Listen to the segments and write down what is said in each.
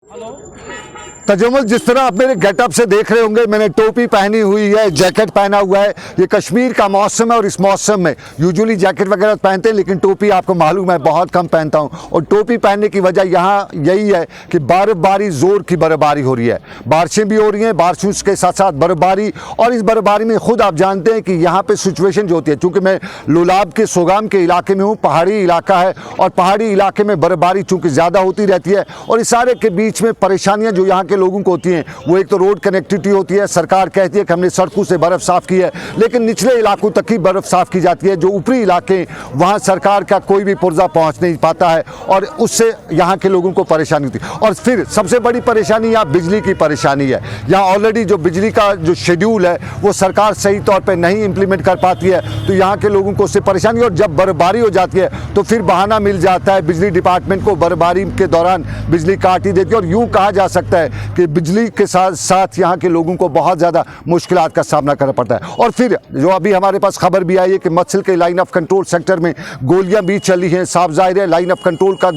तजम्मुल, जिस तरह आप मेरे गेटअप से देख रहे होंगे, मैंने टोपी पहनी हुई है, जैकेट पहना हुआ है। ये कश्मीर का मौसम है और इस मौसम में यूजुअली जैकेट वगैरह पहनते हैं, लेकिन टोपी आपको मालूम है बहुत कम पहनता हूँ। और टोपी पहनने की वजह यहाँ यही है कि बर्फबारी, ज़ोर की बर्फबारी हो रही है, बारिशें भी हो रही हैं, बारिशों के साथ साथ बर्फबारी। और इस बर्फबारी में खुद आप जानते हैं कि यहाँ पे सिचुएशन जो होती है, चूँकि मैं लोलाब के सोगाम के इलाके में हूँ, पहाड़ी इलाका है, और पहाड़ी इलाके में बर्फबारी चूँकि ज़्यादा होती रहती है। और इस सारे के बीच में परेशानियाँ जो यहाँ के लोगों को होती हैं, वो एक तो रोड कनेक्टिविटी होती है। सरकार कहती है कि हमने सड़कों से बर्फ़ साफ़ की है, लेकिन निचले इलाकों तक ही बर्फ़ साफ़ की जाती है। जो ऊपरी इलाके, वहाँ सरकार का कोई भी पुर्जा पहुँच नहीं पाता है, और उससे यहाँ के लोगों को परेशानी होती है। और फिर सबसे बड़ी परेशानी यहाँ बिजली की परेशानी है। यहाँ ऑलरेडी जो बिजली का जो शेड्यूल है, वो सरकार सही तौर पर नहीं इम्प्लीमेंट कर पाती है, तो यहाँ के लोगों को उससे परेशानी। और जब बर्फबारी हो जाती है तो फिर बहाना मिल जाता है बिजली डिपार्टमेंट को, बर्फबारी के दौरान बिजली काट ही देती है। और यूँ कहा जा सकता है कि बिजली के साथ साथ यहाँ के लोगों को बहुत ज़्यादा मुश्किलात का सामना करना पड़ता है। और फिर जो अभी हमारे पास खबर भी आई है कि मत्सिल के लाइन ऑफ कंट्रोल सेक्टर में गोलियां भी चली हैं। साफ जाहिर है लाइन ऑफ कंट्रोल का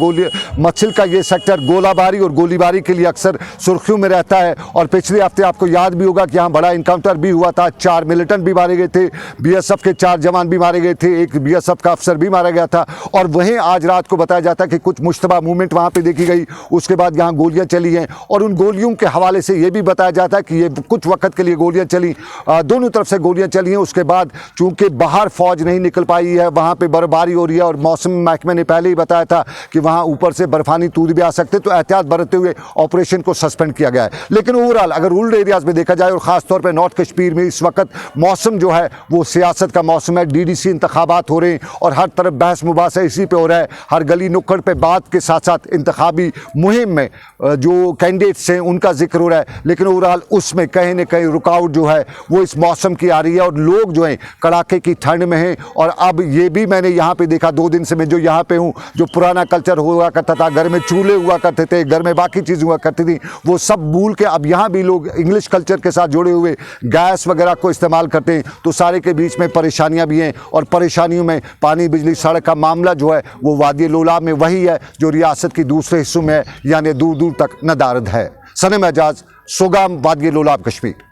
मत्सिल का ये सेक्टर गोलाबारी और गोलीबारी के लिए अक्सर सुर्खियों में रहता है। और पिछले हफ्ते आपको याद भी होगा कि यहाँ बड़ा इनकाउंटर भी हुआ था, 4 मिलिटेंट भी मारे गए थे, BSF के 4 जवान भी मारे गए थे, एक BSF का अफसर भी मारा गया था। और वहीं आज रात को बताया जाता है कि कुछ मुश्तबा मूवमेंट वहाँ पर देखी गई, उसके बाद यहाँ गोलियाँ चली हैं। और उन गोलियों के हवाले से ये भी बताया जाता है कि ये कुछ वक्त के लिए गोलियां चली, दोनों तरफ से गोलियां चली हैं। उसके बाद चूंकि बाहर फौज नहीं निकल पाई है, वहां पे बर्फबारी हो रही है, और मौसम महकमे ने पहले ही बताया था कि वहां ऊपर से बर्फानी तूद भी आ सकते, तो एहतियात बरतते हुए ऑपरेशन को सस्पेंड किया गया है। लेकिन ओवरऑल अगर रूरल एरियाज में देखा जाए, और खासतौर पर नॉर्थ कश्मीर में इस वक्त मौसम जो है वो सियासत का मौसम है। DDC इंतखाबात हो रहे हैं और हर तरफ बहस मुबासा इसी पे हो रहा है। हर गली नुक्कड़ पे बात के साथ साथ इंतखाबी मुहिम में जो कैंडिडेट्स हैं उनका जिक्र हो रहा है। लेकिन ओवरऑल उसमें कहीं न कहीं रुकावट जो है वो इस मौसम की आ रही है, और लोग जो हैं कड़ाके की ठंड में हैं। और अब ये भी मैंने यहाँ पे देखा, 2 दिन से मैं जो यहाँ पे हूँ, जो पुराना कल्चर हुआ करता था, घर में चूल्हे हुआ करते थे, घर में बाकी चीज़ हुआ करती थी, वो सब भूल के अब यहाँ भी लोग इंग्लिश कल्चर के साथ जुड़े हुए गैस वगैरह को इस्तेमाल करते हैं। तो सारे के बीच में परेशानियाँ भी हैं, और परेशानियों में पानी, बिजली, सड़क का मामला जो है वो वादी लोलाब में वही है जो रियासत की दूसरे हिस्सों में है, यानी दूर दूर तक नदारद है। सनम एजाज, सोगाम, वादी लोलाब, कश्मीर।